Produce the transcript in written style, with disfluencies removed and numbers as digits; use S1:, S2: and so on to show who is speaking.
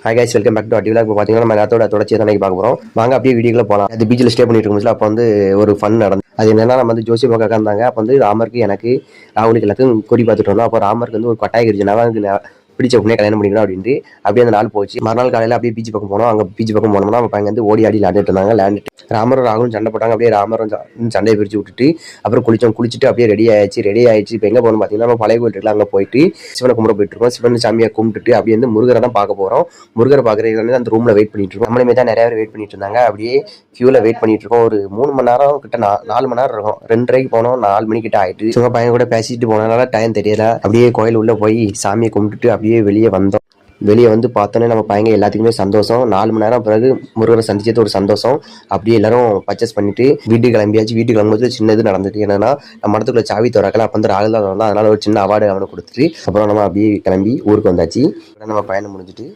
S1: Hi guys, welcome back to Adi vlog. இப்போ பார்த்தீங்கன்னா நம்ம நேரத்தோட தொடர்ச்சியை தான் பார்க்க போகிறோம். வாங்க அப்படியே வீடியோக்குள்ள போகலாம். அது பீச்சில் ஸ்டே பண்ணிட்டு இருக்கும்போது அப்போ வந்து ஒரு ஃபன் நடந்து. அது என்னன்னா, நம்ம வந்து ஜோசி பார்க்க இருந்தாங்க. அப்போ வந்து ராமருக்கு எனக்கு ராகுலுக்கு எல்லாத்தையும் கொடி பார்த்துட்டு வந்தோம். அப்போ ராமருக்கு வந்து ஒரு கட்டாயம் இருந்துச்சு, நான் பிடிச்ச உடனே கல்யாணம் பண்ணிக்கணும் அப்படின்ட்டு. அப்படியே அந்த நாள் போச்சு. மறுநாள் காலையில் அப்படியே பீச் பக்கம் போனோம். அங்கே பீச் பக்கம் போனோம்னா அவங்க பையன் வந்து ஓடி ஆடி விளையாண்டுட்டு இருந்தாங்க. விளையாண்டுட்டு ராமரும் ராகுலும் சண்டை போட்டாங்க. அப்படியே ராமரும் சண்டையை பிரித்து விட்டுட்டு அப்புறம் குளிச்சுட்டு அப்படியே ரெடி ஆயிடுச்சு. இப்போ எங்கே போகணும் பார்த்தீங்கன்னா, நம்ம பழைய கோயில் இருக்குல்ல, அங்கே போயிட்டு சிவனை கும்பிட போயிட்டு இருக்கோம். சிவன் சாமியை கும்பிட்டுட்டு அப்படியே வந்து முருகரை தான் பார்க்க போகிறோம். முருகரை பார்க்குறதுக்கு அந்த ரூமில் வெயிட் பண்ணிட்டு இருக்கோம். நம்மளுமே தான் நிறைய பேர் வெயிட் பண்ணிட்டு இருந்தாங்க. அப்படியே கியூவில் வெயிட் பண்ணிட்டு இருக்கோம். ஒரு 3 மணி நேரம் கிட்ட 4 மணி நேரம் இருக்கும். 2:30 போனோம், 4 மணி கிட்ட ஆயிட்டு. சிவங்க பையன் கூட பேசிட்டு போனதுனால டைம் தெரியல. அப்படியே கோயில் உள்ள போய் சாமியை கும்பிட்டுட்டு அப்படியே வெளியே வந்தோம். வெளியே வந்து பார்த்தோன்னே நம்ம பையங்க எல்லாத்துக்குமே சந்தோஷம். 4 மணி நேரம் பிறகு முருகரை சந்திச்சது ஒரு சந்தோஷம். அப்படியே எல்லாரும் பர்ச்சேஸ் பண்ணிட்டு வீட்டுக்கு கிளம்பியாச்சு. வீட்டுக்கு கிளம்பும்போது சின்ன இது நடந்துட்டு, என்னன்னா நம்ம மடத்துக்குள்ள சாவி திறக்கல. அப்போ வந்து ராகுல் தான் வந்தோம். அதனால ஒரு சின்ன அவார்டு அவனுக்கு கொடுத்துட்டு அப்புறம் நம்ம அப்படியே கிளம்பி ஊருக்கு வந்தாச்சு. நம்ம பயணம் முடிஞ்சிட்டு